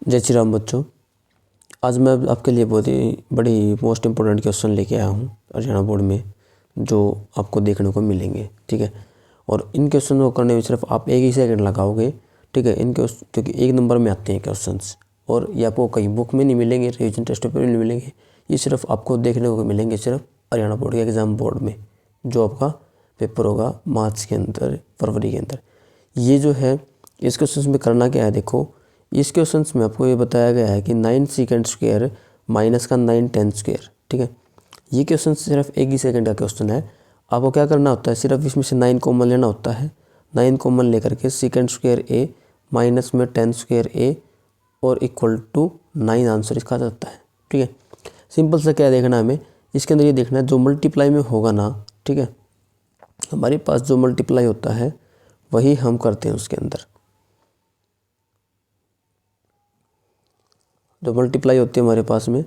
जय श्री राम बच्चों। आज मैं आपके लिए बहुत ही बड़ी मोस्ट इम्पोर्टेंट क्वेश्चन लेके आया हूँ हरियाणा बोर्ड में, जो आपको देखने को मिलेंगे। ठीक है, और इन क्वेश्चन को करने में सिर्फ आप 1 ही सेकंड लगाओगे। ठीक है, इन क्वेश्चन क्योंकि 1 नंबर में आते हैं क्वेश्चंस, और ये आपको कहीं बुक में नहीं मिलेंगे, रिविजन टेस्ट पेपर में नहीं मिलेंगे। ये सिर्फ आपको देखने को मिलेंगे सिर्फ हरियाणा बोर्ड के एग्ज़ाम बोर्ड में, जो आपका पेपर होगा मार्च के अंदर, फरवरी के अंदर। ये जो है इस क्वेश्चन में करना क्या है, देखो इस क्वेश्चन में आपको ये बताया गया है कि 9 सेकंड स्क्वायर माइनस का 9 10 स्क्वायर। ठीक है, ये क्वेश्चन सिर्फ 1 ही सेकंड का क्वेश्चन है। आपको क्या करना होता है, सिर्फ इसमें से 9 कॉमन लेना होता है। 9 कॉमन लेकर के सेकंड स्क्वायर ए माइनस में 10 स्क्वायर ए और इक्वल टू 9 आंसर इसका जाता है। ठीक है, सिंपल सा क्या देखना है हमें, इसके अंदर ये देखना है जो मल्टीप्लाई में होगा ना। ठीक है, हमारे पास जो मल्टीप्लाई होता है वही हम करते हैं उसके अंदर। जो मल्टीप्लाई होती है हमारे पास में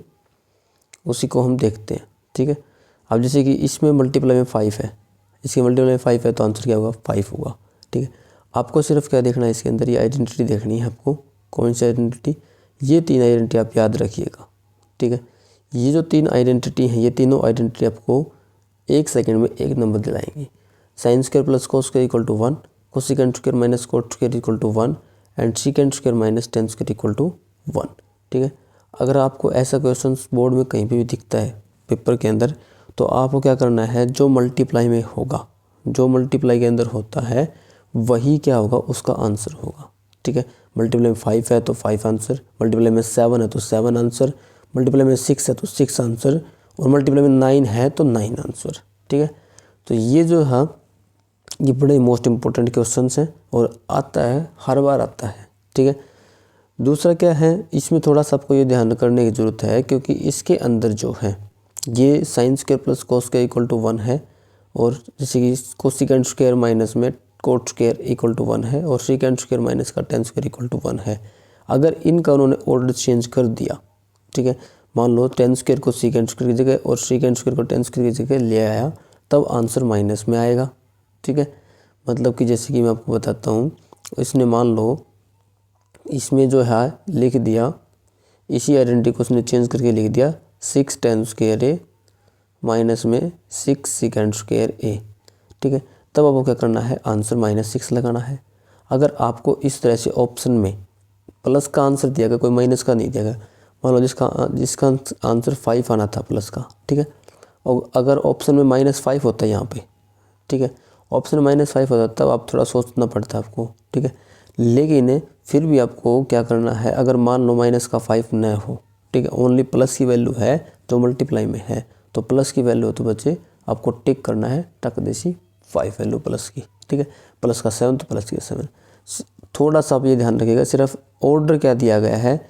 उसी को हम देखते हैं। ठीक है, अब जैसे कि इसमें मल्टीप्लाई में 5 है, इसके मल्टीप्लाई में 5 है, तो आंसर क्या होगा 5 होगा। ठीक है, आपको सिर्फ क्या देखना है इसके अंदर, ये आइडेंटिटी देखनी है आपको। कौन सी आइडेंटिटी, ये 3 आइडेंटिटी आप याद रखिएगा। ठीक है, ये जो 3 आइडेंटिटी हैं, ये तीनों आइडेंटिटी आपको 1 सेकेंड में 1 नंबर दिलाएंगी। Sine square plus cos square equal to 1, cosec square minus cot square equal to 1 and sec square minus 10 square equal to 1। ठीक है, अगर आपको ऐसा क्वेश्चन बोर्ड में कहीं भी दिखता है पेपर के अंदर, तो आपको क्या करना है, जो मल्टीप्लाई में होगा, जो मल्टीप्लाई के अंदर होता है वही क्या होगा, उसका आंसर होगा। ठीक है, मल्टीप्लाई में 5 है तो 5 आंसर, मल्टीप्लाई में 7 है तो 7 आंसर, मल्टीप्लाई में 6 है तो 6 आंसर, और मल्टीप्लाई में 9 है तो 9 आंसर। ठीक है, तो ये जो है ये बड़े मोस्ट इम्पोर्टेंट क्वेश्चन हैं और आता है, हर बार आता है। ठीक है, दूसरा क्या है, इसमें थोड़ा सा आपको ये ध्यान करने की ज़रूरत है, क्योंकि इसके अंदर जो है ये sine square plus cos square equal to 1 है, और जैसे कि कोसेकेंड स्क्वायर माइनस में कोट स्क्वायर इक्वल टू 1 है, और सेकेंड स्क्वायर माइनस का 10 स्क्वायर इक्वल टू 1 है। अगर इनका उन्होंने ऑर्डर चेंज कर दिया, ठीक है, मान लो 10 स्क्वायर को सेकेंड स्क्वायर की जगह और सेकेंड स्क्वायर को 10 स्क्वायर की जगह ले आया, तब आंसर माइनस में आएगा। ठीक है, मतलब कि जैसे कि मैं आपको बताता हूँ, इसने मान लो इसमें जो है लिख दिया, इसी आइडेंटिटी को उसने चेंज करके लिख दिया 6 10 स्क्वायर ए माइनस में 6 सेकेंड स्क्वायर ए। ठीक है, तब आपको क्या करना है, आंसर -6 लगाना है। अगर आपको इस तरह से ऑप्शन में प्लस का आंसर दिया गया, कोई माइनस का नहीं दिया गया, मान लो जिसका आंसर 5 आना था प्लस का। ठीक है, और अगर ऑप्शन में -5 होता है यहाँ पे, ठीक है, ऑप्शन -5 होता तब आप थोड़ा सोचना पड़ता आपको। ठीक है, लेकिन फिर भी आपको क्या करना है, अगर मान लो -5 न हो, ठीक है, ओनली प्लस की वैल्यू है जो मल्टीप्लाई में है, तो प्लस की वैल्यू तो बच्चे आपको टिक करना है, टक देसी 5 वैल्यू प्लस की। ठीक है, प्लस का 7 तो प्लस का 7। थोड़ा सा आप ये ध्यान रखिएगा, सिर्फ ऑर्डर क्या दिया गया है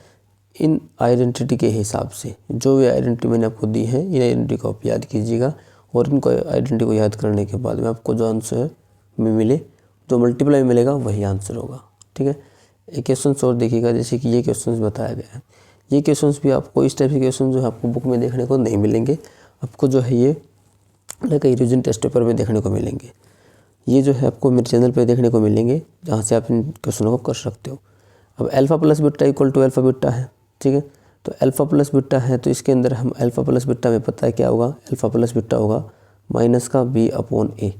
इन आइडेंटिटी के हिसाब से। जो भी आइडेंटिटी मैंने आपको दी है, इन आइडेंटिटी को आप याद कीजिएगा, और इनको आइडेंटिटी को याद करने के बाद में आपको जो आंसर में मिले, जो मल्टीप्लाई में मिलेगा वही आंसर होगा। ठीक है, एक क्वेश्चन और देखिएगा, जैसे कि ये क्वेश्चन बताया गया है, ये क्वेश्चन भी आपको इस टाइप के क्वेश्चन जो है आपको बुक में देखने को नहीं मिलेंगे, आपको जो है ये कई रिविजन टेस्ट पेपर में देखने को मिलेंगे। ये जो है आपको मेरे चैनल पे देखने को मिलेंगे, जहाँ से आप इन क्वेश्चनों को कर सकते हो। अब alpha plus beta equal to alpha beta है। ठीक है, तो अल्फ़ा प्लस बीटा है, तो इसके अंदर हम अल्फ़ा प्लस बीटा में पता है क्या होगा, अल्फ़ा प्लस बीटा होगा माइनस का b अपॉन ए,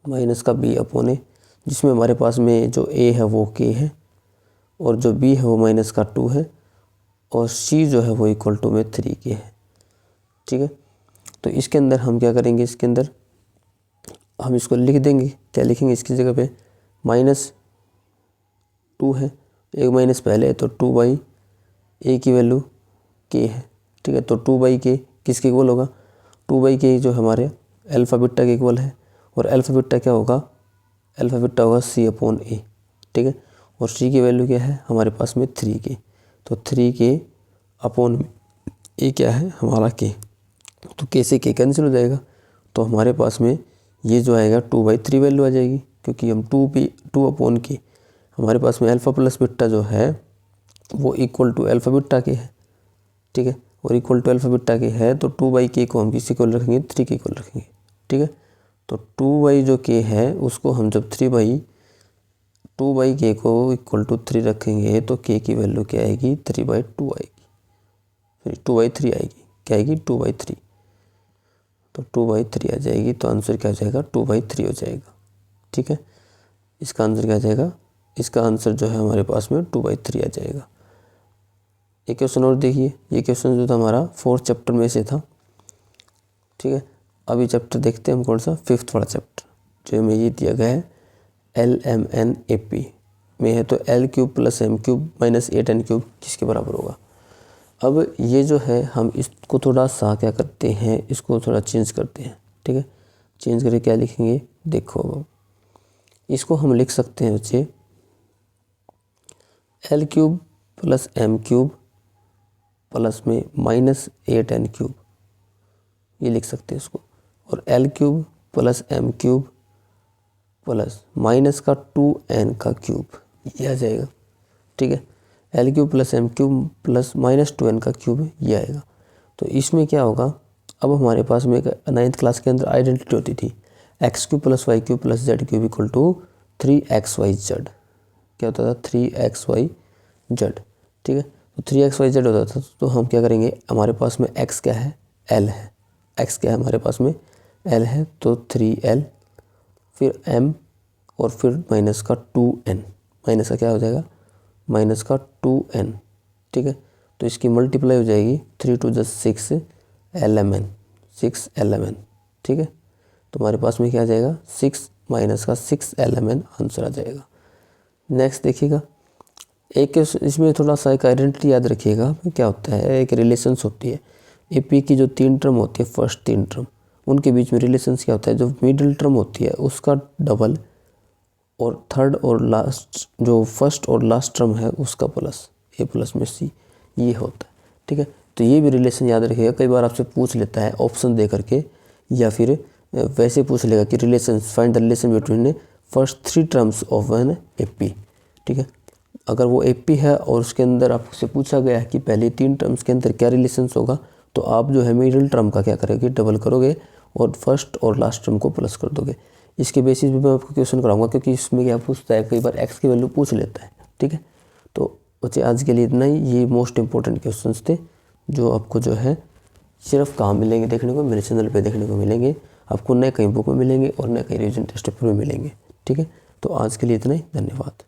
माइनस का b अपॉन ए, जिसमें हमारे पास में जो a है वो k है, और जो b है वो माइनस का 2 है, और c जो है वो इक्वल टू में 3k है। ठीक है, तो इसके अंदर हम क्या करेंगे, इसके अंदर हम इसको लिख देंगे, क्या लिखेंगे इसकी जगह पे, -2 है, एक माइनस पहले है, तो 2/a की वैल्यू k है। ठीक है, तो 2/k किसके इक्वल होगा, 2/k जो हमारे अल्फ़ा बीटा के इक्वल है, और अल्फ़ा बीटा क्या होगा, अल्फ़ा बीटा होगा c अपॉन ए। ठीक है, और c की वैल्यू क्या है हमारे पास में 3k, तो 3k अपॉन ए क्या है हमारा k, तो k से k कैंसिल हो जाएगा, तो हमारे पास में ये जो आएगा 2/3 वैल्यू आ जाएगी, क्योंकि हम 2 अपॉन k, हमारे पास में अल्फ़ा प्लस बीटा जो है वो इक्वल टू अल्फ़ा बीटा के है। ठीक है, और इक्वल टू अल्फ़ा बीटा के है, तो 2/k को हम किसी को रखेंगे, 3 के इक्वल रखेंगे। ठीक है, तो 2 जो k है उसको हम जब 2/k को इक्वल टू 3 रखेंगे तो k की वैल्यू क्या आएगी, 3/2 आएगी, फिर 2/3 आएगी, क्या आएगी 2/3, तो 2/3 आ जाएगी। तो आंसर क्या हो जाएगा 2/3 हो जाएगा। ठीक है, इसका आंसर क्या आ जाएगा, इसका आंसर जो है हमारे पास में 2/3 आ जाएगा। एक क्वेश्चन और देखिए, ये क्वेश्चन जो था हमारा 4th चैप्टर में से था। ठीक है, अभी चैप्टर देखते हैं हम कौन सा, 5th वाला चैप्टर जो हमें ये दिया गया है LMNAP में है। तो L³ + M³ - 8N³ किसके बराबर होगा। अब ये जो है हम इसको थोड़ा सा क्या करते हैं, इसको थोड़ा चेंज करते हैं। ठीक है, चेंज करके क्या लिखेंगे, देखो अब इसको हम लिख सकते हैं बच्चे L³ + M³ प्लस में -8N³, ये लिख सकते हैं इसको। और L³ + M³ प्लस माइनस का 2n³ ये आ जाएगा। ठीक है, L³ + M³ प्लस -2n³ ये आएगा। तो इसमें क्या होगा, अब हमारे पास में 9th क्लास के अंदर आइडेंटिटी होती थी x³ + y³ + z³ = 3xyz। क्या होता था, 3xyz। ठीक है, तो 3xyz होता था। तो हम क्या करेंगे, हमारे पास में x क्या है, l है, x क्या है हमारे पास में l है, तो 3l फिर m और फिर माइनस का 2n, माइनस का क्या हो जाएगा, माइनस का 2n। ठीक है, तो इसकी मल्टीप्लाई हो जाएगी 3 × 6 lmn, 6 lmn। ठीक है, तो हमारे पास में क्या आ जाएगा, 6 माइनस का 6 lmn आंसर आ जाएगा। नेक्स्ट देखिएगा, एक इसमें थोड़ा सा एक आइडेंटिटी याद रखिएगा, क्या होता है, एक रिलेशंस होती है। AP की जो 3 टर्म होती है, फर्स्ट 3 टर्म, उनके बीच में रिलेशंस क्या होता है, जो मिडिल टर्म होती है उसका डबल, और थर्ड और लास्ट जो फर्स्ट और लास्ट टर्म है उसका प्लस, A + में C, ये होता है। ठीक है, तो ये भी रिलेशन याद रखिएगा। कई बार आपसे पूछ लेता है ऑप्शन दे करके, या फिर वैसे पूछ लेगा कि relation, find the relation between first 3 terms of an AP। ठीक है, अगर वो AP है और उसके अंदर आपसे पूछा गया है कि पहले 3 टर्म्स के अंदर क्या रिलेशंस होगा, तो आप जो है मिडिल टर्म का क्या करोगे, डबल करोगे और फर्स्ट और लास्ट टर्म को प्लस कर दोगे। इसके बेसिस पे मैं आपको क्वेश्चन कराऊंगा, क्योंकि इसमें क्या पूछता है, कई बार x की वैल्यू पूछ लेता है। ठीक है, तो बच्चे आज के लिए इतना ही। ये मोस्ट इंपॉर्टेंट क्वेश्चंस थे जो आपको जो है सिर्फ कहाँ मिलेंगे देखने को, मेरे चैनल पे देखने को मिलेंगे। आपको नए कहीं बुक में मिलेंगे और नए कहीं रिवीजन टेस्ट पेपर में मिलेंगे। ठीक है, तो आज के लिए इतना ही, धन्यवाद।